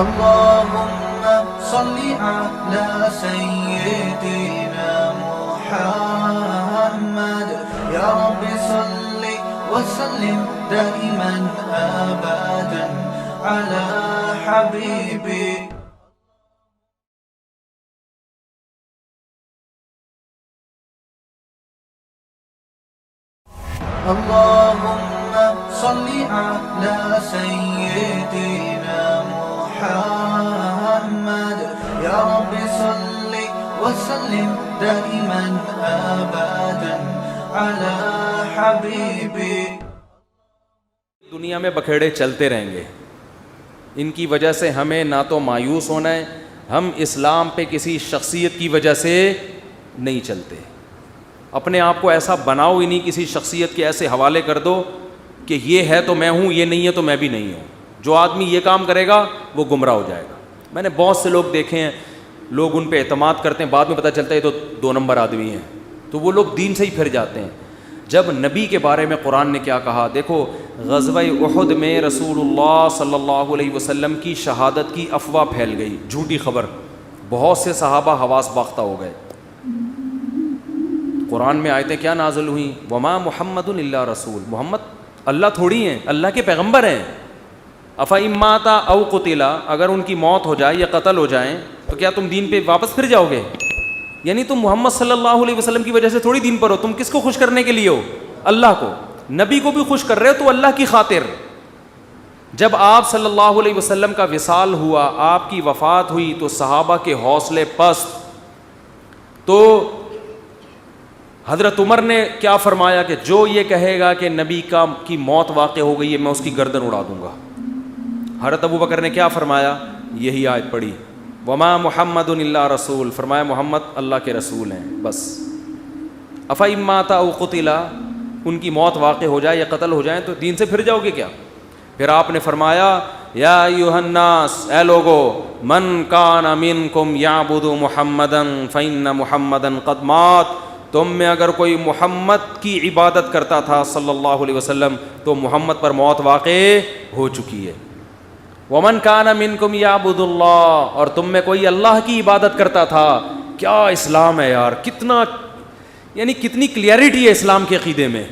اللهم صل على سيدنا محمد يا رب صل وسلم دائما أبدا على حبيبي اللهم صل على سيدنا محمد يا رب صل وسلم دائما أبدا على حبيبي. دنیا میں بکھیڑے چلتے رہیں گے, ان کی وجہ سے ہمیں نہ تو مایوس ہونا ہے, ہم اسلام پہ کسی شخصیت کی وجہ سے نہیں چلتے. اپنے آپ کو ایسا بناؤ ہی نہیں, کسی شخصیت کے ایسے حوالے کر دو کہ یہ ہے تو میں ہوں, یہ نہیں ہے تو میں بھی نہیں ہوں. جو آدمی یہ کام کرے گا وہ گمراہ ہو جائے گا. میں نے بہت سے لوگ دیکھے ہیں, لوگ ان پہ اعتماد کرتے ہیں, بعد میں پتہ چلتا ہے یہ تو 2 نمبر آدمی ہیں, تو وہ لوگ دین سے ہی پھر جاتے ہیں. جب نبی کے بارے میں قرآن نے کیا کہا, دیکھو غزوہ احد میں رسول اللہ صلی اللہ علیہ وسلم کی شہادت کی افواہ پھیل گئی, جھوٹی خبر, بہت سے صحابہ حواس باختہ ہو گئے. قرآن میں آیتیں کیا نازل ہوئیں, وما محمد الا رسول, محمد اللہ تھوڑی ہیں, اللہ کے پیغمبر ہیں. افإن مات او قتل, اگر ان کی موت ہو جائے یا قتل ہو جائیں تو کیا تم دین پہ واپس پھر جاؤ گے؟ یعنی تم محمد صلی اللہ علیہ وسلم کی وجہ سے تھوڑی دین پر ہو, تم کس کو خوش کرنے کے لیے ہو؟ اللہ کو. نبی کو بھی خوش کر رہے ہو تو اللہ کی خاطر. جب آپ صلی اللہ علیہ وسلم کا وصال ہوا, آپ کی وفات ہوئی, تو صحابہ کے حوصلے پست. تو حضرت عمر نے کیا فرمایا کہ جو یہ کہے گا کہ نبی کی موت واقع ہو گئی ہے, میں اس کی گردن اڑا دوں گا. حضرت ابو بکر نے کیا فرمایا, یہی آیت پڑھی, وما محمد الا رسول, فرمایا محمد اللہ کے رسول ہیں بس. افإن مات او قتل, ان کی موت واقع ہو جائے یا قتل ہو جائیں تو دین سے پھر جاؤ گے کیا؟ پھر آپ نے فرمایا یا ایھا الناس, اے لوگو, من کان منکم یعبد محمدا فإن محمدا قد مات, تم میں اگر کوئی محمد کی عبادت کرتا تھا صلی اللہ علیہ وسلم تو محمد پر موت واقع ہو چکی ہے. ومن کان منکم یعبد اللہ, اور تم میں کوئی اللہ کی عبادت کرتا تھا. کیا اسلام ہے یار, کتنا یعنی کتنی کلیئرٹی ہے اسلام کے عقیدے میں.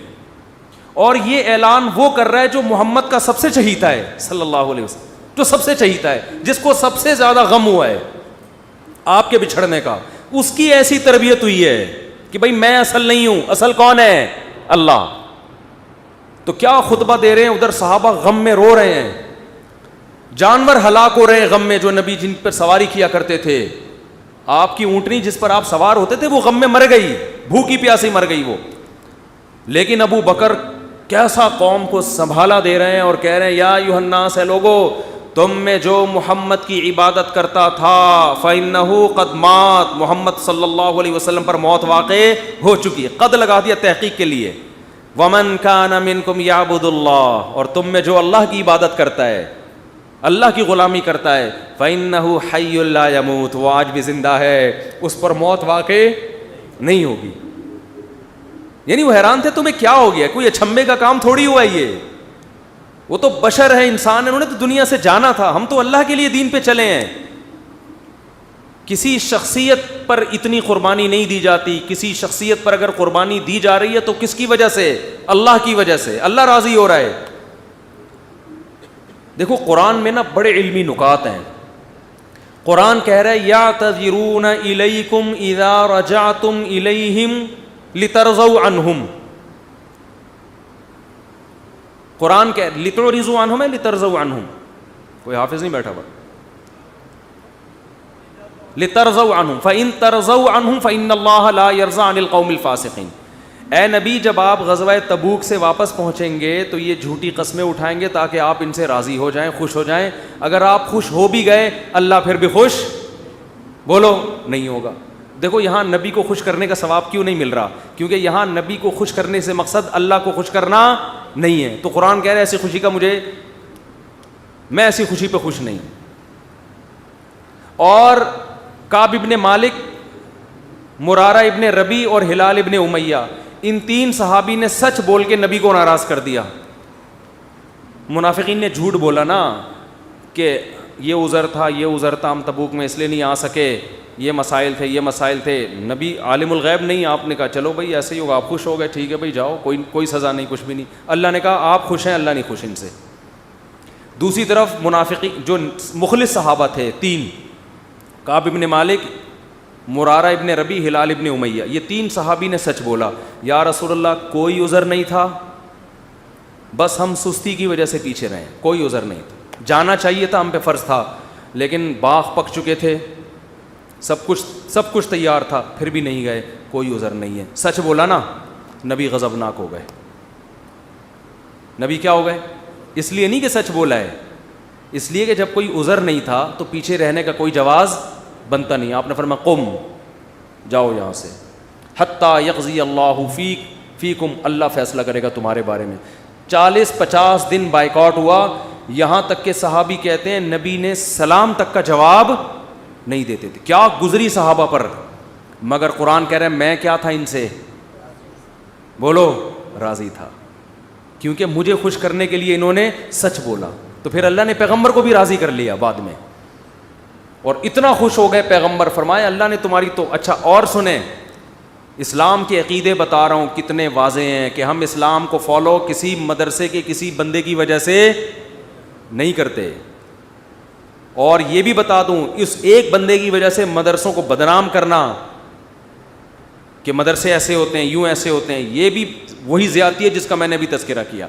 اور یہ اعلان وہ کر رہا ہے جو محمد کا سب سے چہیتا ہے صلی اللہ علیہ وسلم, جو سب سے چہیتا ہے, جس کو سب سے زیادہ غم ہوا ہے آپ کے بچھڑنے کا, اس کی ایسی تربیت ہوئی ہے کہ بھائی میں اصل نہیں ہوں, اصل کون ہے؟ اللہ. تو کیا خطبہ دے رہے ہیں, ادھر صحابہ غم میں رو رہے ہیں, جانور ہلاک ہو رہے ہیں غم میں, جو نبی جن پر سواری کیا کرتے تھے. آپ کی اونٹنی جس پر آپ سوار ہوتے تھے وہ غم میں مر گئی, بھوکی پیاسی مر گئی وہ. لیکن ابو بکر کیسا قوم کو سنبھالا دے رہے ہیں اور کہہ رہے ہیں یا ایھا الناس, اے لوگو, تم میں جو محمد کی عبادت کرتا تھا فإنہ قد مات, محمد صلی اللہ علیہ وسلم پر موت واقع ہو چکی ہے. قد لگا دیا تحقیق کے لیے. ومن کان منکم یعبد اللہ, اور تم میں جو اللہ کی عبادت کرتا ہے, اللہ کی غلامی کرتا ہے, فإنہ حی لا یموت, وہ آج بھی زندہ ہے, اس پر موت واقع نہیں ہوگی. یعنی وہ حیران تھے تمہیں کیا ہو گیا, کوئی اچھمبے کا کام تھوڑی ہوا ہے یہ, وہ تو بشر ہے, انسان ہے, انہوں نے تو دنیا سے جانا تھا, ہم تو اللہ کے لیے دین پہ چلے ہیں. کسی شخصیت پر اتنی قربانی نہیں دی جاتی. کسی شخصیت پر اگر قربانی دی جا رہی ہے تو کس کی وجہ سے؟ اللہ کی وجہ سے. اللہ راضی ہو رہا ہے. دیکھو قرآن میں نا بڑے علمی نکات ہیں. قرآن کہہ رہا ہے یعتذرون الیکم اذا رجعتم الیہم لترضوا عنہم. قرآن کہ لتعرضوا عنہم ہے لترضوا عنہم, کوئی حافظ نہیں بیٹھا ہوا. لترضوا عنہم فإن ترضوا عنہم فإن اللہ لا يرضى عن القوم الفاسقین. اے نبی جب آپ غزوہ تبوک سے واپس پہنچیں گے تو یہ جھوٹی قسمیں اٹھائیں گے تاکہ آپ ان سے راضی ہو جائیں, خوش ہو جائیں. اگر آپ خوش ہو بھی گئے اللہ پھر بھی خوش بولو نہیں ہوگا. دیکھو یہاں نبی کو خوش کرنے کا ثواب کیوں نہیں مل رہا؟ کیونکہ یہاں نبی کو خوش کرنے سے مقصد اللہ کو خوش کرنا نہیں ہے. تو قرآن کہہ رہا ہے ایسی خوشی کا میں ایسی خوشی پہ خوش نہیں. اور کعب ابن مالک, مرارہ ابن ربی اور ہلال ابن امیہ, ان 3 صحابی نے سچ بول کے نبی کو ناراض کر دیا. منافقین نے جھوٹ بولا نا کہ یہ عذر تھا، یہ عذر تھا، ہم تبوک میں اس لیے نہیں آ سکے، یہ مسائل تھے، یہ مسائل تھے. نبی عالم الغیب نہیں، آپ نے کہا چلو بھائی ایسے ہی ہوگا، آپ خوش ہو گئے، ٹھیک ہے بھائی جاؤ، کوئی سزا نہیں، کچھ بھی نہیں. اللہ نے کہا آپ خوش ہیں، اللہ نہیں خوش ان سے. دوسری طرف منافقین جو مخلص صحابہ تھے 3، کعب ابن مالک، مرارہ ابن ربیع، ہلال ابن امیہ، یہ 3 صحابی نے سچ بولا. یا رسول اللہ کوئی عذر نہیں تھا، بس ہم سستی کی وجہ سے پیچھے رہے، کوئی عذر نہیں تھا، جانا چاہیے تھا، ہم پہ فرض تھا، لیکن باغ پک چکے تھے، سب کچھ تیار تھا، پھر بھی نہیں گئے، کوئی عذر نہیں ہے. سچ بولا نا، نبی غضبناک ہو گئے. نبی کیا ہو گئے؟ اس لیے نہیں کہ سچ بولا ہے، اس لیے کہ جب کوئی عذر نہیں تھا تو پیچھے رہنے کا کوئی جواز بنتا نہیں. آپ نے فرمایا قم، جاؤ یہاں سے، حتی یقضی اللہ فیکم، اللہ فیصلہ کرے گا تمہارے بارے میں. 40-50 دن بائیکاٹ ہوا، یہاں تک کہ صحابی کہتے ہیں نبی نے سلام تک کا جواب نہیں دیتے تھے. کیا گزری صحابہ پر، مگر قرآن کہہ رہے ہیں میں کیا تھا ان سے، بولو راضی تھا، کیونکہ مجھے خوش کرنے کے لیے انہوں نے سچ بولا. تو پھر اللہ نے پیغمبر کو بھی راضی کر لیا بعد میں، اور اتنا خوش ہو گئے پیغمبر، فرمایا اللہ نے تمہاری تو. اچھا اور سنیں، اسلام کے عقیدے بتا رہا ہوں کتنے واضح ہیں کہ ہم اسلام کو فالو کسی مدرسے کے کسی بندے کی وجہ سے نہیں کرتے. اور یہ بھی بتا دوں، اس ایک بندے کی وجہ سے مدرسوں کو بدنام کرنا کہ مدرسے ایسے ہوتے ہیں، یوں ایسے ہوتے ہیں، یہ بھی وہی زیادتی ہے جس کا میں نے بھی تذکرہ کیا.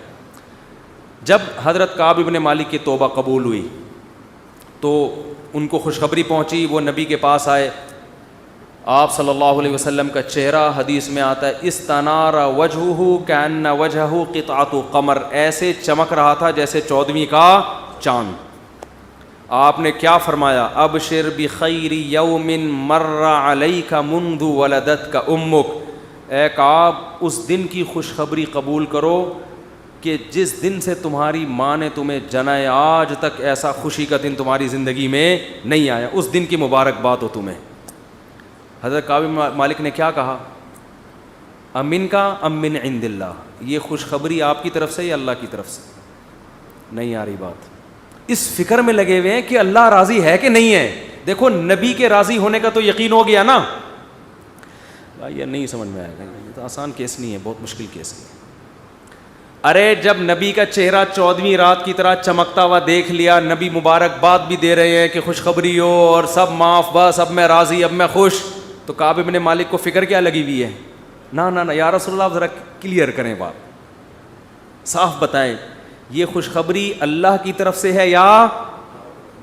جب حضرت کعب ابن مالک کی توبہ قبول ہوئی تو ان کو خوشخبری پہنچی، وہ نبی کے پاس آئے. آپ صلی اللہ علیہ وسلم کا چہرہ حدیث میں آتا ہے استنار وجہہ کأن وجہہ قطعۃ قمر، ایسے چمک رہا تھا جیسے 14ویں کا چاند. آپ نے کیا فرمایا؟ ابشر بخیر یوم مر علیک منذ ولدتک امک، اے کعب اس دن کی خوشخبری قبول کرو کہ جس دن سے تمہاری ماں نے تمہیں جنا ہے، آج تک ایسا خوشی کا دن تمہاری زندگی میں نہیں آیا، اس دن کی مبارکباد ہو تمہیں. حضرت کعب مالک نے کیا کہا؟ امن کا ام من عند اللہ، یہ خوشخبری آپ کی طرف سے یا اللہ کی طرف سے؟ نہیں آ رہی بات. اس فکر میں لگے ہوئے ہیں کہ اللہ راضی ہے کہ نہیں ہے. دیکھو نبی کے راضی ہونے کا تو یقین ہو گیا نا. یہ نہیں سمجھ میں آئے گا، یہ تو آسان کیس نہیں ہے، بہت مشکل کیس ہے. ارے جب نبی کا چہرہ 14ویں رات کی طرح چمکتا ہوا دیکھ لیا، نبی مبارکباد بھی دے رہے ہیں کہ خوشخبری ہو اور سب معاف، بس اب میں راضی، اب میں خوش، تو کعب ابن مالک کو فکر کیا لگی ہوئی ہے؟ نہ یا رسول اللہ ذرا کلیئر کریں بات، صاف بتائیں یہ خوشخبری اللہ کی طرف سے ہے یا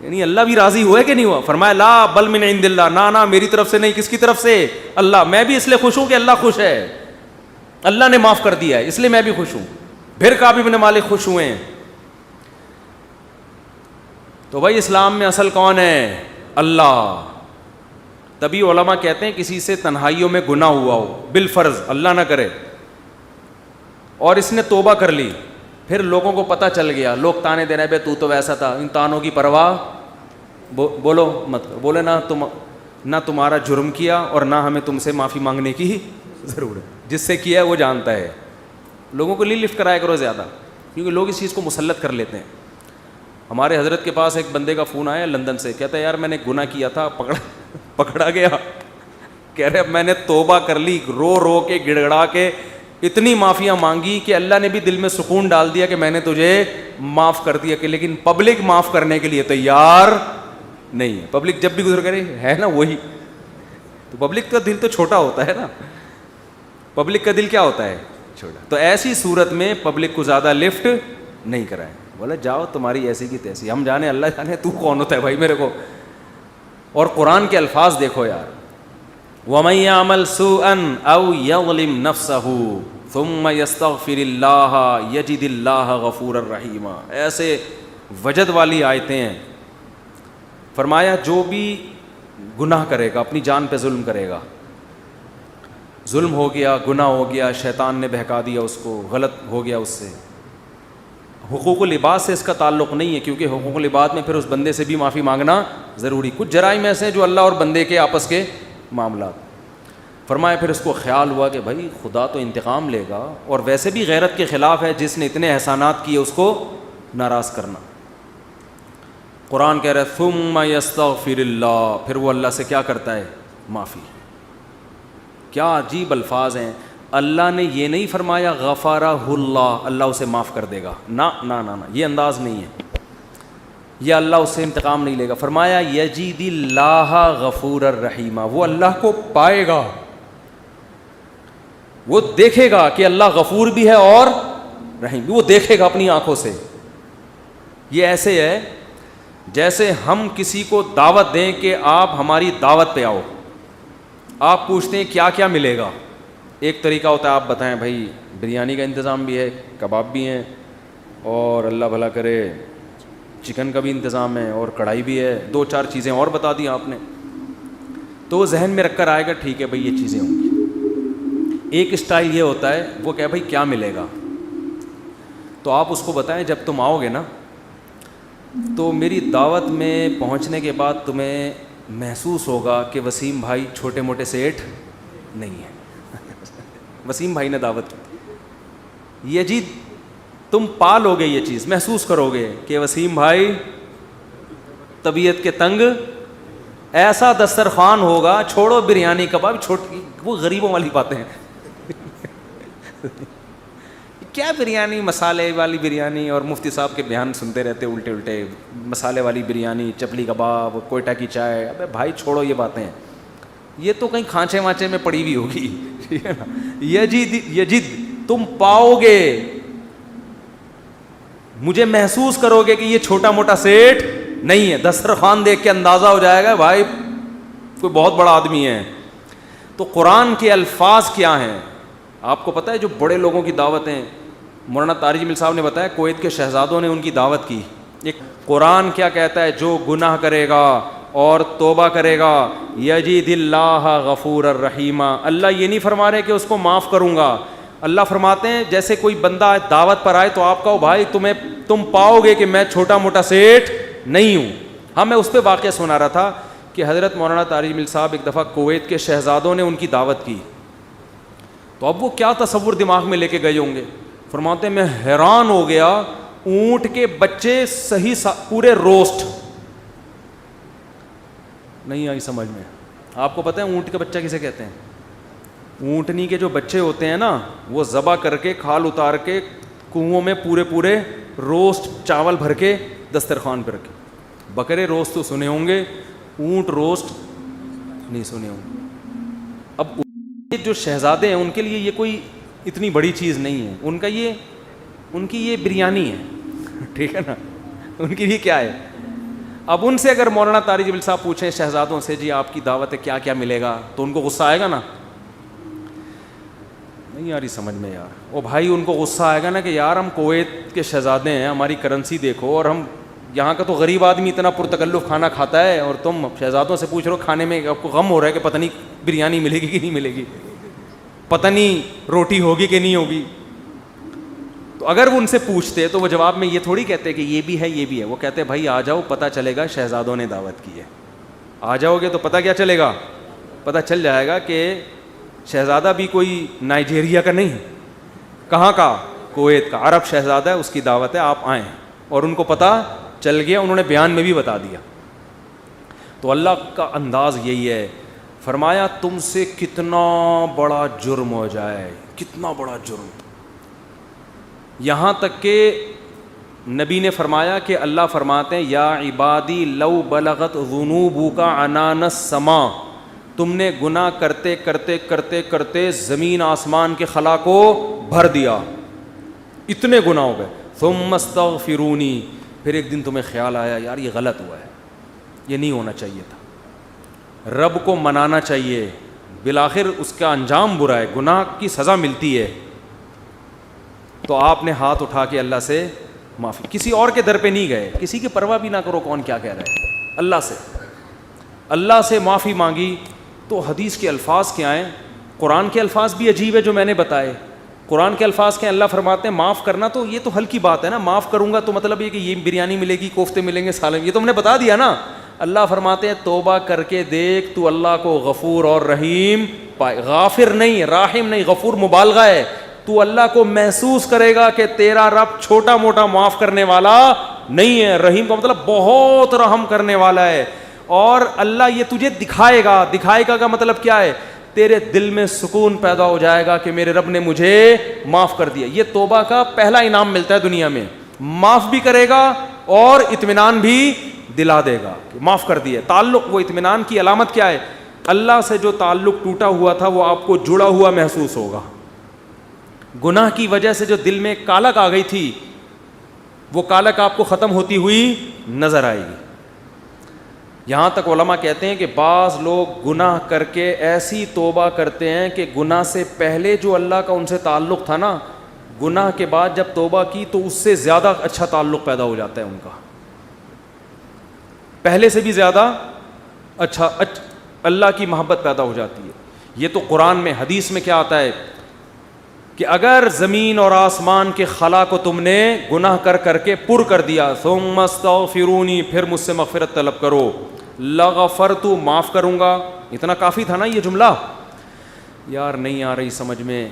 یعنی اللہ بھی راضی ہوا ہے کہ نہیں ہوا؟ فرمایا لا بل من عند اللہ، نہ میری طرف سے نہیں. کس کی طرف سے؟ اللہ. میں بھی اس لیے خوش ہوں کہ اللہ خوش ہے، اللہ نے معاف کر دیا ہے، اس لیے میں بھی خوش ہوں. پھر کعب ابن مالک خوش ہوئے ہیں. تو بھائی اسلام میں اصل کون ہے؟ اللہ. تبھی علماء کہتے ہیں کسی سے تنہائیوں میں گناہ ہوا ہو بالفرض، اللہ نہ کرے، اور اس نے توبہ کر لی، پھر لوگوں کو پتہ چل گیا، لوگ تانے دے رہے ہیں بے تو ویسا تھا، ان تانوں کی پرواہ بولو مت، بولے نہ تمہارا جرم کیا اور نہ ہمیں تم سے معافی مانگنے کی ضرورت، جس سے کیا ہے وہ جانتا ہے. لوگوں کو لفٹ کرایا کرو زیادہ، کیونکہ لوگ اس چیز کو مسلط کر لیتے ہیں. ہمارے حضرت کے پاس ایک بندے کا فون آیا لندن سے، کہتا ہے یار میں نے گناہ کیا تھا، پکڑا گیا، کہہ رہے اب میں نے توبہ کر لی، رو کے گڑ گڑا کے اتنی معافیاں مانگی کہ اللہ نے بھی دل میں سکون ڈال دیا کہ میں نے تجھے معاف کر دیا، کہ لیکن پبلک معاف کرنے کے لیے تیار نہیں ہے. پبلک جب بھی گزر کرے ہے نا وہی، تو پبلک کا دل تو چھوٹا ہوتا ہے نا، پبلک کا دل کیا ہوتا ہے؟ چھوٹا. تو ایسی صورت میں پبلک کو زیادہ لفٹ نہیں کرائے، بولے جاؤ تمہاری ایسی کی تیسی، ہم جانے اللہ جانے تو کون ہوتا ہے بھائی میرے کو. اور قرآن کے الفاظ دیکھو یار، وَمَن يَعْمَلْ سُوءًا أَوْ يَظْلِمْ نَفْسَهُ ثُمَّ يَسْتَغْفِرِ اللَّهَ يَجِدِ اللَّهَ غَفُورًا رَحِيمًا. ایسے وجد والی آیتیں ہیں. فرمایا جو بھی گناہ کرے گا، اپنی جان پہ ظلم کرے گا، ظلم ہو گیا، گناہ ہو گیا، شیطان نے بہکا دیا اس کو، غلط ہو گیا اس سے، حقوق العباد سے اس کا تعلق نہیں ہے، کیونکہ حقوق العباد میں پھر اس بندے سے بھی معافی مانگنا ضروری. کچھ جرائم ایسے ہیں جو اللہ اور بندے کے آپس کے معاملات. فرمایا پھر اس کو خیال ہوا کہ بھائی خدا تو انتقام لے گا، اور ویسے بھی غیرت کے خلاف ہے، جس نے اتنے احسانات کیے اس کو ناراض کرنا. قرآن کہہ رہا ہے ثم یستغفر اللہ، پھر وہ اللہ سے کیا کرتا ہے؟ معافی۔ کیا عجیب الفاظ ہیں۔ اللہ نے یہ نہیں فرمایا غفرہ اللہ، اللہ اسے معاف کر دے گا، نہ نہ نہ، یہ انداز نہیں ہے، یہ اللہ اس سے انتقام نہیں لے گا۔ فرمایا یجید اللہ غفور الرحیم، وہ اللہ کو پائے گا، وہ دیکھے گا کہ اللہ غفور بھی ہے اور رحیم بھی، وہ دیکھے گا اپنی آنکھوں سے۔ یہ ایسے ہے جیسے ہم کسی کو دعوت دیں کہ آپ ہماری دعوت پہ آؤ، آپ پوچھتے ہیں کیا کیا ملے گا۔ ایک طریقہ ہوتا ہے آپ بتائیں بھائی بریانی کا انتظام بھی ہے، کباب بھی ہیں، اور اللہ بھلا کرے چکن کا بھی انتظام ہے، اور کڑھائی بھی ہے، 2-4 چیزیں اور بتا دی آپ نے، تو وہ ذہن میں رکھ کر آئے گا ٹھیک ہے بھائی یہ چیزیں ہوں گی۔ ایک اسٹائل یہ ہوتا ہے وہ کہ بھائی کیا ملے گا، تو آپ اس کو بتائیں جب تم آؤ گے نا تو میری دعوت میں پہنچنے کے بعد تمہیں محسوس ہوگا کہ وسیم بھائی چھوٹے موٹے سیٹ نہیں ہیں۔ وسیم بھائی نے دعوت کی، یہ جی تم پا لو گے، یہ چیز محسوس کرو گے کہ وسیم بھائی طبیعت کے تنگ، ایسا دسترخوان ہوگا، چھوڑو بریانی کباب، چھوٹی وہ غریبوں والی باتیں ہیں۔ کیا بریانی، مسالے والی بریانی، اور مفتی صاحب کے بیان سنتے رہتے الٹے الٹے، مسالے والی بریانی، چپلی کباب، کوئٹہ کی چائے، ابے بھائی چھوڑو یہ باتیں، یہ تو کہیں کھانچے وانچے میں پڑی ہوئی ہوگی، ٹھیک ہے نا۔ یجد تم پاؤ گے، مجھے محسوس کرو گے کہ یہ چھوٹا موٹا سیٹ نہیں ہے، دسترخوان دیکھ کے اندازہ ہو جائے گا بھائی کوئی بہت بڑا آدمی ہے۔ تو قرآن کے الفاظ کیا ہیں آپ کو پتہ ہے؟ جو بڑے لوگوں کی دعوتیں، مولانا طارق جمیل صاحب نے بتایا کویت کے شہزادوں نے ان کی دعوت کی۔ ایک قرآن کیا کہتا ہے؟ جو گناہ کرے گا اور توبہ کرے گا یجید اللہ غفور الرحیم، اللہ یہ نہیں فرما رہے کہ اس کو معاف کروں گا، اللہ فرماتے ہیں جیسے کوئی بندہ دعوت پر آئے تو آپ کہو بھائی تم پاؤ گے کہ میں چھوٹا موٹا سیٹ نہیں ہوں۔ ہاں میں اس پہ واقعہ سنا رہا تھا کہ حضرت مولانا طارق جمیل صاحب ایک دفعہ کویت کے شہزادوں نے ان کی دعوت کی، تو اب وہ کیا تصور دماغ میں لے کے گئے ہوں گے، فرماتے ہیں میں حیران ہو گیا، اونٹ کے بچے صحیح پورے روسٹ، نہیں آئی سمجھ میں؟ آپ کو پتہ ہے اونٹ کا بچہ کسے کہتے ہیں؟ اونٹنی کے جو بچے ہوتے ہیں نا وہ ذبح کر کے کھال اتار کے کنووں میں پورے روسٹ چاول بھر کے دسترخوان پہ رکھے۔ بکرے روسٹ تو سنے ہوں گے، اونٹ روسٹ نہیں سنے ہوں گے۔ اب جو شہزادے ہیں ان کے لیے یہ کوئی اتنی بڑی چیز نہیں ہے، ان کی یہ بریانی ہے، ٹھیک ہے نا، ان کی یہ کیا ہے۔ اب ان سے اگر مولانا طارق جمیل صاحب پوچھیں شہزادوں سے جی آپ کی دعوت ہے کیا کیا ملے گا، تو ان کو غصہ آئے گا نا، نہیں یار یہ سمجھ میں یار، وہ بھائی ان کو غصہ آئے گا نا کہ یار ہم کویت کے شہزادے ہیں، ہماری کرنسی دیکھو، اور ہم یہاں کا تو غریب آدمی اتنا پرتکلف کھانا کھاتا ہے، اور تم شہزادوں سے پوچھ رہے ہو کھانے میں، آپ کو غم ہو رہا ہے کہ پتہ نہیں بریانی ملے گی کہ نہیں ملے گی، پتہ نہیں روٹی ہوگی کہ نہیں ہوگی۔ تو اگر وہ ان سے پوچھتے تو وہ جواب میں یہ تھوڑی کہتے کہ یہ بھی ہے یہ بھی ہے، وہ کہتے بھائی آ جاؤ پتہ چلے گا شہزادوں نے دعوت کی ہے، آ جاؤ گے تو پتہ کیا چلے گا، پتہ چل جائے گا کہ شہزادہ بھی کوئی نائجیریا کا نہیں، کہاں کا؟ کویت کا، عرب شہزادہ ہے، اس کی دعوت ہے، آپ آئیں، اور ان کو پتہ چل گیا، انہوں نے بیان میں بھی بتا دیا۔ تو اللہ کا انداز یہی ہے، فرمایا تم سے کتنا بڑا جرم ہو جائے، کتنا بڑا جرم، یہاں تک کہ نبی نے فرمایا کہ اللہ فرماتے ہیں یا عبادی لو بلغت ذنوبک عنان السماء، تم نے گناہ کرتے کرتے کرتے کرتے زمین آسمان کے خلا کو بھر دیا، اتنے گناہ ہو گئے، ثم استغفرونی، پھر ایک دن تمہیں خیال آیا یار یہ غلط ہوا ہے، یہ نہیں ہونا چاہیے تھا، رب کو منانا چاہیے، بالآخر اس کا انجام برا ہے، گناہ کی سزا ملتی ہے، تو آپ نے ہاتھ اٹھا کے اللہ سے معافی، کسی اور کے در پہ نہیں گئے، کسی کی پرواہ بھی نہ کرو کون کیا کہہ رہا ہے، اللہ سے معافی مانگی۔ تو حدیث کے الفاظ کیا ہیں، قرآن کے الفاظ بھی عجیب ہے جو میں نے بتائے، قرآن کے الفاظ کے اللہ فرماتے ہیں معاف کرنا، تو یہ تو ہلکی بات ہے نا، معاف کروں گا تو مطلب یہ کہ یہ بریانی ملے گی، کوفتے ملیں گے، سالن، یہ تو ہم نے بتا دیا نا۔ اللہ فرماتے ہیں توبہ کر کے دیکھ تو اللہ کو غفور اور رحیم پائے، غافر نہیں، راحم نہیں، غفور مبالغہ ہے، تو اللہ کو محسوس کرے گا کہ تیرا رب چھوٹا موٹا معاف کرنے والا نہیں ہے. رحیم کا مطلب بہت رحم کرنے والا ہے. اور اللہ یہ تجھے دکھائے گا. دکھائے گا کا مطلب کیا ہے؟ تیرے دل میں سکون پیدا ہو جائے گا کہ میرے رب نے مجھے معاف کر دیا. یہ توبہ کا پہلا انعام ملتا ہے دنیا میں. معاف بھی کرے گا اور اطمینان بھی دلا دے گا کہ معاف کر دیا. تعلق, وہ اطمینان کی علامت کیا ہے؟ اللہ سے جو تعلق ٹوٹا ہوا تھا وہ آپ کو جڑا ہوا محسوس ہوگا. گناہ کی وجہ سے جو دل میں کالک آ گئی تھی وہ کالک آپ کو ختم ہوتی ہوئی نظر آئے گی. یہاں تک علماء کہتے ہیں کہ بعض لوگ گناہ کر کے ایسی توبہ کرتے ہیں کہ گناہ سے پہلے جو اللہ کا ان سے تعلق تھا نا, گناہ کے بعد جب توبہ کی تو اس سے زیادہ اچھا تعلق پیدا ہو جاتا ہے ان کا, پہلے سے بھی زیادہ اچھا اللہ کی محبت پیدا ہو جاتی ہے. یہ تو قرآن میں, حدیث میں کیا آتا ہے کہ اگر زمین اور آسمان کے خلا کو تم نے گناہ کر کر کے پر کر دیا, ثم استغفرونی, پھر مجھ سے مغفرت طلب کرو, لغفرت, معاف کروں گا. اتنا کافی تھا نا یہ جملہ؟ یار نہیں آ رہی سمجھ میں.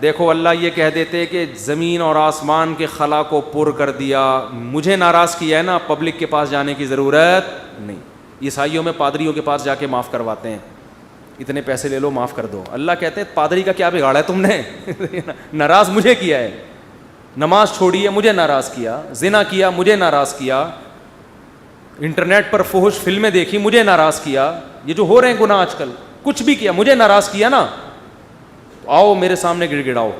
دیکھو اللہ یہ کہہ دیتے کہ زمین اور آسمان کے خلا کو پر کر دیا, مجھے ناراض کیا ہے نا, پبلک کے پاس جانے کی ضرورت نہیں. عیسائیوں میں پادریوں کے پاس جا کے معاف کرواتے ہیں, اتنے پیسے لے لو معاف کر دو. اللہ کہتے ہیں پادری کا کیا بگاڑا ہے تم نے؟ ناراض مجھے کیا ہے. نماز چھوڑی ہے, مجھے ناراض کیا. زنا کیا, مجھے ناراض کیا. انٹرنیٹ پر فحش فلمیں دیکھی, مجھے ناراض کیا. یہ جو ہو رہے ہیں گناہ آج کل, کچھ بھی کیا, مجھے ناراض کیا نا, آؤ میرے سامنے گڑ گڑاؤ.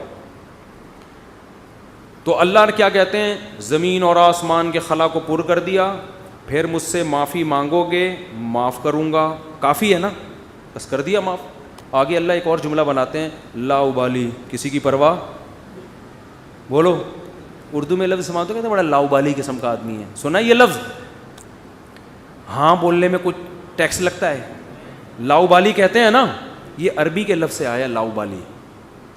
تو اللہ کیا کہتے ہیں, زمین اور آسمان کے خلا کو پر کر دیا, پھر مجھ سے معافی مانگو گے, معاف کروں گا. کافی ہے نا, بس کر دیا معاف. آگے اللہ ایک اور جملہ بناتے ہیں, لا ابالی, کسی کی پرواہ. بولو, اردو میں لفظ سماعت ہو کہتے ہیں بڑا لا ابالی قسم کا آدمی ہے. سنا یہ لفظ؟ ہاں بولنے میں کچھ ٹیکس لگتا ہے. لا ابالی کہتے ہیں نا, یہ عربی کے لفظ سے آیا لا ابالی.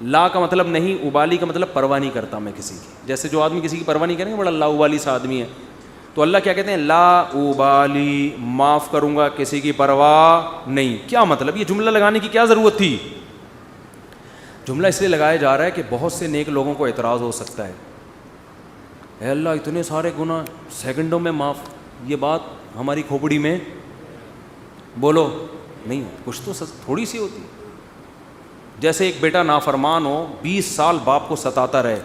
لا کا مطلب نہیں, ابالی کا مطلب پرواہ نہیں کرتا میں کسی کی. جیسے جو آدمی کسی کی پرواہ نہیں کریں گے بڑا لا ابالی سا آدمی ہے. تو اللہ کیا کہتے ہیں, لا ابالی, معاف کروں گا, کسی کی پرواہ نہیں. کیا مطلب؟ یہ جملہ لگانے کی کیا ضرورت تھی؟ جملہ اس لیے لگایا جا رہا ہے کہ بہت سے نیک لوگوں کو اعتراض ہو سکتا ہے, اے اللہ اتنے سارے گناہ سیکنڈوں میں معاف, یہ بات ہماری کھوپڑی میں بولو نہیں, کچھ تو تھوڑی سی ہوتی. جیسے ایک بیٹا نافرمان ہو, 20 سال باپ کو ستاتا رہے,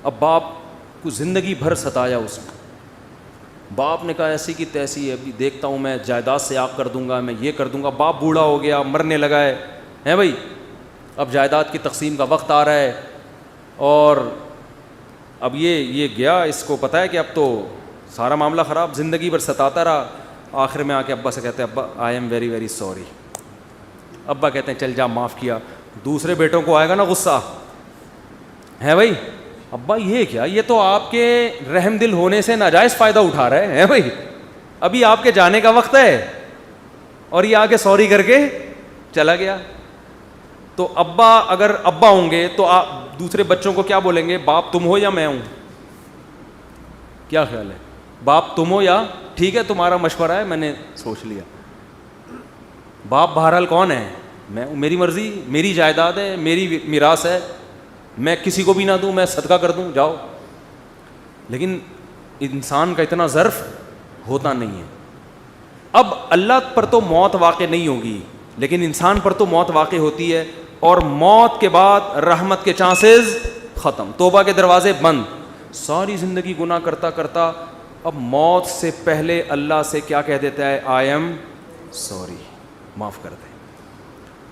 اب باپ کو زندگی بھر ستایا اس نے, باپ نے کہا ایسی کی تیسی ہے, ابھی دیکھتا ہوں میں جائیداد سے آگ کر دوں گا, میں یہ کر دوں گا. باپ بوڑھا ہو گیا, مرنے لگا ہے بھائی, اب جائیداد کی تقسیم کا وقت آ رہا ہے, اور اب یہ گیا, اس کو پتہ ہے کہ اب تو سارا معاملہ خراب, زندگی بھر ستاتا رہا. آخر میں آ کے ابا سے کہتے ہیں, ابا I am very very sorry. ابا کہتے ہیں چل جا معاف کیا. دوسرے بیٹوں کو آئے گا نا غصہ, ہے بھائی, ابا یہ کیا, یہ تو آپ کے رحم دل ہونے سے ناجائز فائدہ اٹھا رہے ہیں بھائی, ابھی آپ کے جانے کا وقت ہے اور یہ آ کے سوری کر کے چلا گیا. تو ابا اگر ابا ہوں گے تو آپ دوسرے بچوں کو کیا بولیں گے, باپ تم ہو یا میں ہوں؟ کیا خیال ہے, باپ تم ہو یا ٹھیک ہے تمہارا مشورہ ہے, میں نے سوچ لیا. باپ بہرحال کون ہے, میں, میری مرضی, میری جائیداد ہے, میری میراث ہے, میں کسی کو بھی نہ دوں, میں صدقہ کر دوں, جاؤ. لیکن انسان کا اتنا ظرف ہوتا نہیں ہے. اب اللہ پر تو موت واقع نہیں ہوگی, لیکن انسان پر تو موت واقع ہوتی ہے, اور موت کے بعد رحمت کے چانسز ختم, توبہ کے دروازے بند. ساری زندگی گناہ کرتا کرتا اب موت سے پہلے اللہ سے کیا کہہ دیتا ہے, آئی ایم سوری, معاف کر دے.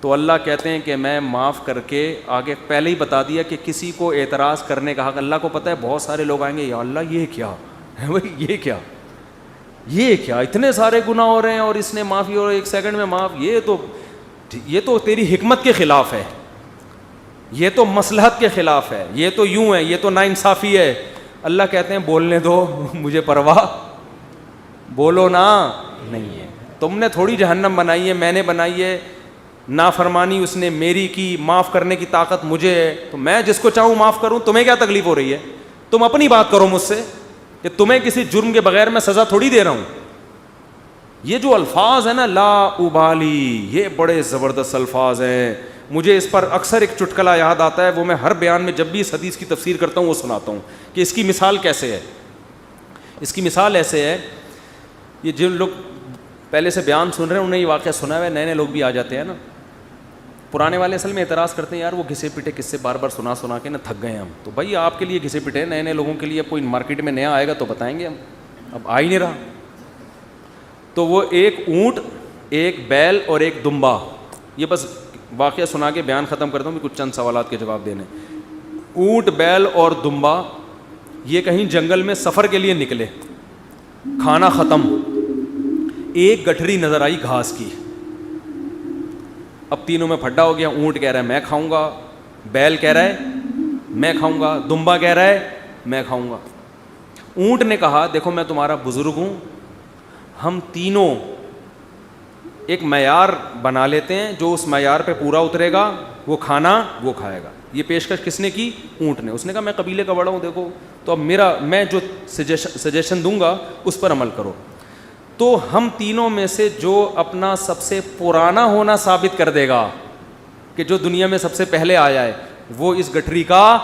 تو اللہ کہتے ہیں کہ میں معاف کر کے, آگے پہلے ہی بتا دیا کہ کسی کو اعتراض کرنے کا حق, اللہ کو پتہ ہے بہت سارے لوگ آئیں گے, یا اللہ یہ کیا ہے بھائی, یہ کیا اتنے سارے گناہ ہو رہے ہیں اور اس نے معافی اور 1 سیکنڈ میں معاف, یہ تو تیری حکمت کے خلاف ہے, یہ تو مصلحت کے خلاف ہے, یہ تو یوں ہے, یہ تو ناانصافی ہے. اللہ کہتے ہیں بولنے دو, مجھے پرواہ, بولو نا, نہیں ہے. تم نے تھوڑی جہنم بنائی ہے, میں نے بنائی ہے. نافرمانی اس نے میری کی, معاف کرنے کی طاقت مجھے ہے, تو میں جس کو چاہوں معاف کروں. تمہیں کیا تکلیف ہو رہی ہے؟ تم اپنی بات کرو مجھ سے کہ تمہیں کسی جرم کے بغیر میں سزا تھوڑی دے رہا ہوں. یہ جو الفاظ ہیں نا, لا ابالی, یہ بڑے زبردست الفاظ ہیں. مجھے اس پر اکثر ایک چٹکلا یاد آتا ہے, وہ میں ہر بیان میں جب بھی اس حدیث کی تفسیر کرتا ہوں وہ سناتا ہوں کہ اس کی مثال کیسے ہے. اس کی مثال ایسے ہے, یہ جن لوگ پہلے سے بیان سن رہے ہیں انہیں یہ واقعہ سنا ہوا ہے, نئے نئے لوگ بھی آ جاتے ہیں نا. پرانے والے اصل میں اعتراض کرتے ہیں یار وہ گھسے پٹے قصے بار بار سنا سنا کے نا تھک گئے ہم. تو بھائی آپ کے لیے گھسے پٹے, نئے نئے لوگوں کے لیے کوئی مارکیٹ میں نیا آئے گا تو بتائیں گے ہم, اب آ ہی نہیں رہا. تو وہ ایک اونٹ, ایک بیل اور ایک دمبا, یہ بس واقعہ سنا کے بیان ختم کرتا ہوں, کچھ چند سوالات کے جواب دینے. اونٹ, بیل اور دمبا یہ کہیں جنگل میں سفر کے لیے نکلے, کھانا ختم, ایک گٹھری نظر آئی گھاس کی. اب تینوں میں پھڈا ہو گیا. اونٹ کہہ رہا ہے میں کھاؤں گا, بیل کہہ رہا ہے میں کھاؤں گا, دمبا کہہ رہا ہے میں کھاؤں گا. اونٹ نے کہا دیکھو میں تمہارا بزرگ ہوں, ہم تینوں ایک معیار بنا لیتے ہیں, جو اس معیار پہ پورا اترے گا وہ کھانا وہ کھائے گا. یہ پیشکش کس نے کی؟ اونٹ نے. اس نے کہا میں قبیلے کا بڑا ہوں, دیکھو تو اب میں جو سجیشن دوں گا اس پر عمل کرو. تو ہم تینوں میں سے جو اپنا سب سے پرانا ہونا ثابت کر دے گا کہ جو دنیا میں سب سے پہلے آیا ہے وہ اس گٹھری کا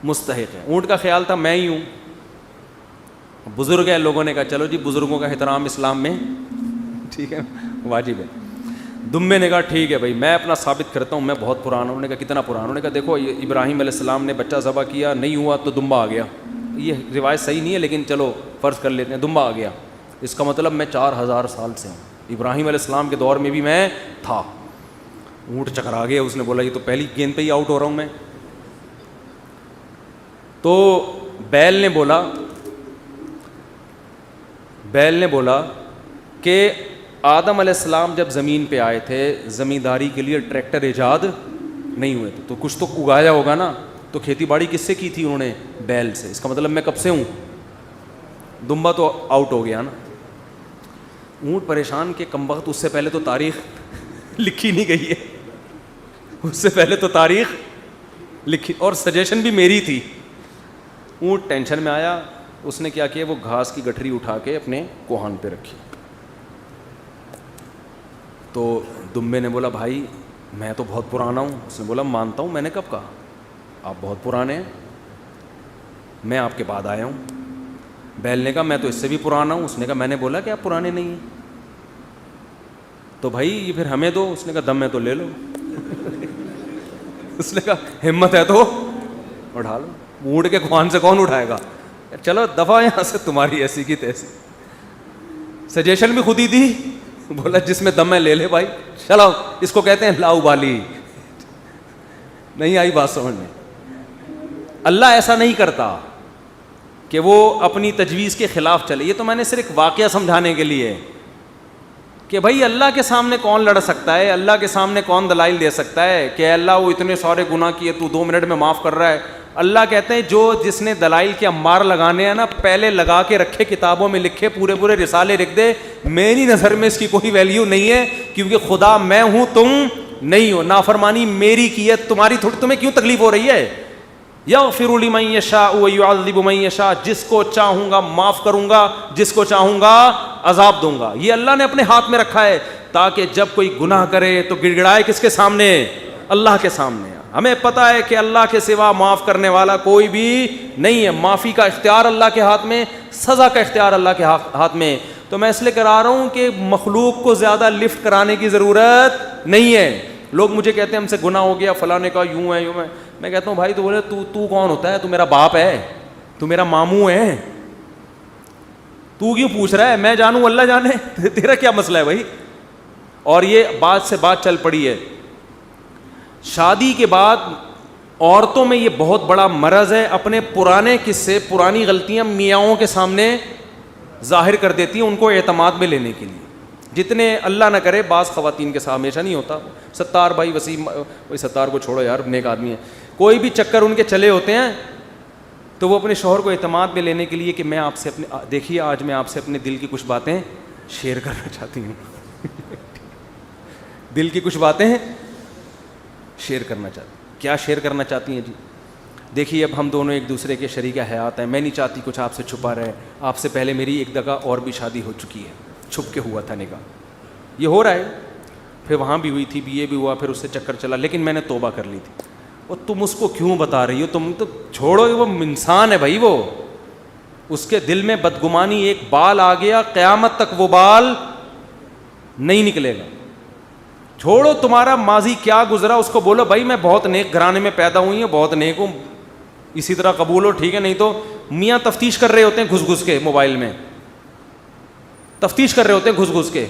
مستحق ہے. اونٹ کا خیال تھا میں ہی ہوں, بزرگ ہے. لوگوں نے کہا چلو جی بزرگوں کا احترام اسلام میں ٹھیک ہے واجب ہے. دمبے نے کہا ٹھیک ہے بھائی میں اپنا ثابت کرتا ہوں میں بہت پرانا ہوں. انہوں نے کہا کتنا پرانا؟ انہوں نے کہا دیکھو ابراہیم علیہ السلام نے بچہ ذبح کیا, نہیں ہوا تو دمبا آ گیا. یہ روایت صحیح نہیں ہے لیکن چلو فرض کر لیتے ہیں, دمبا آ گیا. اس کا مطلب میں 4000 سال سے ہوں, ابراہیم علیہ السلام کے دور میں بھی میں تھا. اونٹ چکرا گیا, اس نے بولا یہ تو پہلی گیند پہ ہی آؤٹ ہو رہا ہوں میں. تو بیل نے بولا کہ آدم علیہ السلام جب زمین پہ آئے تھے زمینداری کے لیے ٹریکٹر ایجاد نہیں ہوئے تھے, تو کچھ تو اگایا ہوگا نا. تو کھیتی باڑی کس سے کی تھی انہوں نے؟ بیل سے. اس کا مطلب میں کب سے ہوں؟ دمبا تو آؤٹ ہو گیا نا. اونٹ پریشان کہ کم وقت, اس سے پہلے تو تاریخ لکھی نہیں گئی ہے, اس سے پہلے تو تاریخ لکھی اور سجیشن بھی میری تھی. اونٹ ٹینشن میں آیا. اس نے کیا کیا, وہ گھاس کی گٹھری اٹھا کے اپنے کوہان پہ رکھی. تو دمبے نے بولا بھائی میں تو بہت پرانا ہوں. اس نے بولا مانتا ہوں, میں نے کب کہا آپ بہت پرانے ہیں, میں آپ کے بعد آیا ہوں. بیل نے کہا میں تو اس سے بھی پرانا ہوں. اس نے کہا میں نے بولا کہ آپ پرانے نہیں ہیں. تو بھائی یہ پھر ہمیں دو. اس نے کہا دم ہے تو لے لو. اس نے کہا ہمت ہے تو اٹھا لو. اونٹ کے کوہان سے کون اٹھائے گا؟ چلو دفعہ یہاں سے, تمہاری ایسی کی تیسی. سجیشن بھی خود ہی دی. بولا جس میں دم ہے لے لے بھائی, چلو. اس کو کہتے ہیں لاؤبالی. نہیں آئی بات سمجھ میں؟ اللہ ایسا نہیں کرتا کہ وہ اپنی تجویز کے خلاف چلے. یہ تو میں نے صرف ایک واقعہ سمجھانے کے لیے کہ بھائی اللہ کے سامنے کون لڑ سکتا ہے, اللہ کے سامنے کون دلائل دے سکتا ہے کہ اللہ وہ اتنے سارے گناہ کیے تو 2 منٹ میں معاف کر رہا ہے. اللہ کہتے ہیں جو جس نے دلائل کے انبار لگانے ہیں نا پہلے لگا کے رکھے, کتابوں میں لکھے, پورے رسالے لکھ دے. میری نظر میں اس کی کوئی ویلیو نہیں ہے کیونکہ خدا میں ہوں تم نہیں ہو. نافرمانی میری کی ہے, تمہاری تمہیں کیوں تکلیف ہو رہی ہے؟ یغفر لمن یشاء ویعذب من یشاء. جس کو چاہوں گا معاف کروں گا, جس کو چاہوں گا عذاب دوں گا. یہ اللہ نے اپنے ہاتھ میں رکھا ہے تاکہ جب کوئی گناہ کرے تو گڑ گڑائے کس کے سامنے؟ اللہ کے سامنے. ہمیں پتہ ہے کہ اللہ کے سوا معاف کرنے والا کوئی بھی نہیں ہے. معافی کا اختیار اللہ کے ہاتھ میں, سزا کا اختیار اللہ کے ہاتھ میں. تو میں اس لیے کرا رہا ہوں کہ مخلوق کو زیادہ لفٹ کرانے کی ضرورت نہیں ہے. لوگ مجھے کہتے ہیں ہم سے گناہ ہو گیا, فلاں نے کہا یوں ہے یوں ہے. میں کہتا ہوں بھائی تو بولے تو کون ہوتا ہے؟ تو میرا باپ ہے, تو میرا ماموں ہے, تو کیوں پوچھ رہا ہے؟ میں جانوں اللہ جانے, تیرا کیا مسئلہ ہے بھائی؟ اور یہ بات سے بات چل پڑی ہے. شادی کے بعد عورتوں میں یہ بہت بڑا مرض ہے, اپنے پرانے قصے, پرانی غلطیاں میاؤں کے سامنے ظاہر کر دیتی ہیں ان کو اعتماد میں لینے کے لیے. جتنے اللہ نہ کرے, بعض خواتین کے ساتھ ہمیشہ نہیں ہوتا. ستار بھائی وسیم, بھائی ستار کو چھوڑو یار, نیک آدمی ہے. کوئی بھی چکر ان کے چلے ہوتے ہیں تو وہ اپنے شوہر کو اعتماد میں لینے کے لیے کہ میں آپ سے اپنے, دیکھیے آج میں آپ سے اپنے دل کی کچھ باتیں شیئر کرنا چاہتی ہوں. دل کی کچھ باتیں شیئر کرنا چاہتی. کیا شیئر کرنا چاہتی ہیں جی؟ دیکھیے اب ہم دونوں ایک دوسرے کے شریک حیات ہیں, میں نہیں چاہتی کچھ آپ سے چھپا رہے. آپ سے پہلے میری ایک جگہ اور بھی شادی ہو چکی ہے, چھپ کے ہوا تھا نکاح, یہ ہو رہا ہے. پھر وہاں بھی ہوئی تھی, یہ بھی ہوا, پھر اس سے چکر چلا, لیکن میں نے توبہ کر لی تھی. اور تم اس کو کیوں بتا رہی ہو؟ تم تو چھوڑو, وہ انسان ہے بھائی, وہ اس کے دل میں بدگمانی, ایک بال آ گیا قیامت تک وہ بال نہیں نکلے گا. چھوڑو تمہارا ماضی کیا گزرا, اس کو بولو بھائی میں بہت نیک گھرانے میں پیدا ہوئی ہوں, بہت نیک ہوں, اسی طرح قبول ہو, ٹھیک ہے. نہیں تو میاں تفتیش کر رہے ہوتے ہیں گھس گھس کے, موبائل میں تفتیش کر رہے ہوتے ہیں گھس گھس کے,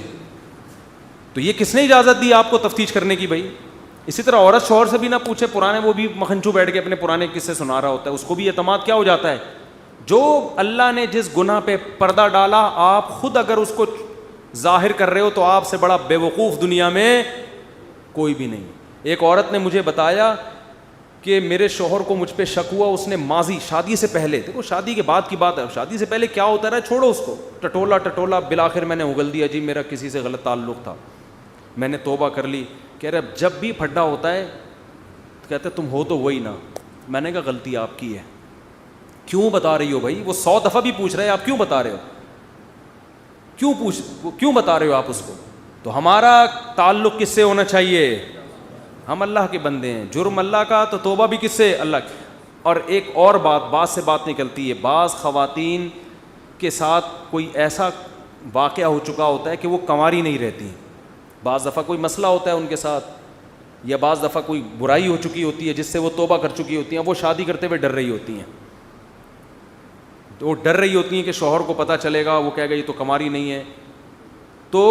تو یہ کس نے اجازت دی آپ کو تفتیش کرنے کی بھائی؟ اسی طرح عورت شوہر سے بھی نہ پوچھے, پرانے, وہ بھی مکھنچو بیٹھ کے اپنے پرانے قصے سنا رہا ہوتا ہے, اس کو بھی اعتماد کیا ہو جاتا ہے. جو اللہ نے جس گناہ پہ پردہ ڈالا, آپ خود اگر اس کو ظاہر کر رہے ہو تو آپ سے بڑا بے وقوف دنیا میں کوئی بھی نہیں. ایک عورت نے مجھے بتایا کہ میرے شوہر کو مجھ پہ شک ہوا, اس نے ماضی شادی سے پہلے, دیکھو شادی کے بعد کی بات ہے, شادی سے پہلے کیا ہوتا رہا چھوڑو اس کو, ٹٹولا بالآخر میں نے اگل دیا, جی میرا کسی سے غلط تعلق تھا, میں نے توبہ کر لی. کہہ رہے جب بھی پھڈا ہوتا ہے کہتے تم ہو تو وہی نا. میں نے کہا غلطی آپ کی ہے, کیوں بتا رہی ہو بھائی؟ وہ 100 دفعہ بھی پوچھ رہے ہیں آپ کیوں بتا رہے ہو, کیوں بتا رہے ہو آپ اس کو؟ تو ہمارا تعلق کس سے ہونا چاہیے؟ ہم اللہ کے بندے ہیں, جرم اللہ کا, تو توبہ بھی کس سے؟ اللہ کی. اور ایک اور بات سے بات نکلتی ہے, بعض خواتین کے ساتھ کوئی ایسا واقعہ ہو چکا ہوتا ہے کہ وہ کنواری نہیں رہتی, بعض دفعہ کوئی مسئلہ ہوتا ہے ان کے ساتھ, یا بعض دفعہ کوئی برائی ہو چکی ہوتی ہے جس سے وہ توبہ کر چکی ہوتی ہیں, وہ شادی کرتے ہوئے ڈر رہی ہوتی ہیں. تو وہ ڈر رہی ہوتی ہیں کہ شوہر کو پتہ چلے گا, وہ کہے گا یہ تو کنواری نہیں ہے. تو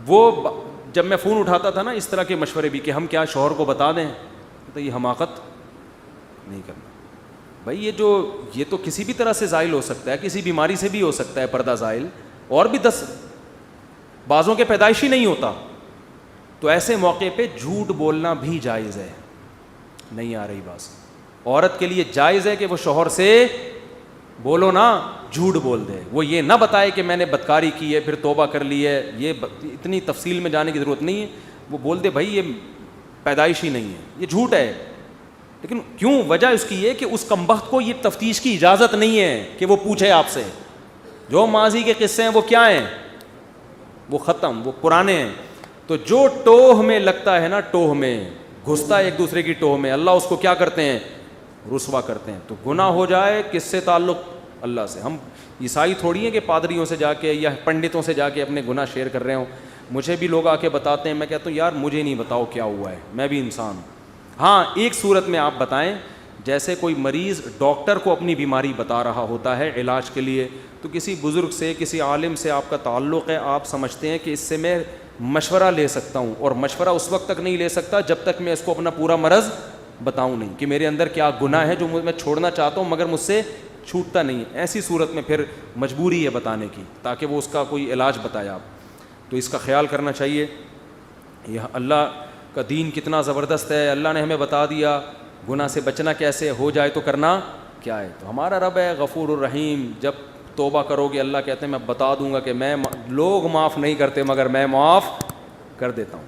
وہ جب میں فون اٹھاتا تھا نا اس طرح کے مشورے بھی کہ ہم کیا شوہر کو بتا دیں, تو یہ حماقت نہیں کرنا بھائی. یہ تو کسی بھی طرح سے زائل ہو سکتا ہے, کسی بیماری سے بھی ہو سکتا ہے پردہ زائل, اور بھی 10 بعضوں کے پیدائشی نہیں ہوتا. تو ایسے موقع پہ جھوٹ بولنا بھی جائز ہے. نہیں آ رہی بات؟ عورت کے لیے جائز ہے کہ وہ شوہر سے بولو نا, جھوٹ بول دے, وہ یہ نہ بتائے کہ میں نے بدکاری کی ہے پھر توبہ کر لی ہے, یہ اتنی تفصیل میں جانے کی ضرورت نہیں ہے. وہ بول دے بھائی یہ پیدائشی نہیں ہے, یہ جھوٹ ہے. لیکن کیوں؟ وجہ اس کی یہ کہ اس کمبخت کو یہ تفتیش کی اجازت نہیں ہے کہ وہ پوچھے آپ سے. جو ماضی کے قصے ہیں وہ کیا ہیں؟ وہ ختم, وہ پرانے ہیں. تو جو ٹوہ میں لگتا ہے نا, ٹوہ میں گھستا ہے ایک دوسرے کی ٹوہ میں, اللہ اس کو کیا کرتے ہیں؟ رسوا کرتے ہیں. تو گناہ ہو جائے کس سے تعلق؟ اللہ سے. ہم عیسائی تھوڑی ہیں کہ پادریوں سے جا کے یا پنڈتوں سے جا کے اپنے گناہ شیئر کر رہے ہوں. مجھے بھی لوگ آ کے بتاتے ہیں, میں کہتا ہوں یار مجھے نہیں بتاؤ کیا ہوا ہے, میں بھی انسان ہوں. ہاں ایک صورت میں آپ بتائیں, جیسے کوئی مریض ڈاکٹر کو اپنی بیماری بتا رہا ہوتا ہے علاج کے لیے, تو کسی بزرگ سے, کسی عالم سے آپ کا تعلق ہے, آپ سمجھتے ہیں کہ اس سے میں مشورہ لے سکتا ہوں, اور مشورہ اس وقت تک نہیں لے سکتا جب تک میں اس کو اپنا پورا مرض بتاؤں نہیں کہ میرے اندر کیا گناہ ہے جو میں چھوڑنا چاہتا ہوں مگر مجھ سے چھوٹتا نہیں. ایسی صورت میں پھر مجبوری ہے بتانے کی تاکہ وہ اس کا کوئی علاج بتائے آپ. تو اس کا خیال کرنا چاہیے. یہ اللہ کا دین کتنا زبردست ہے, اللہ نے ہمیں بتا دیا گناہ سے بچنا کیسے, ہو جائے تو کرنا کیا ہے. تو ہمارا رب ہے غفور الرحیم, جب توبہ کرو گے اللہ کہتے ہیں میں بتا دوں گا کہ میں, لوگ معاف نہیں کرتے مگر میں معاف کر دیتا ہوں.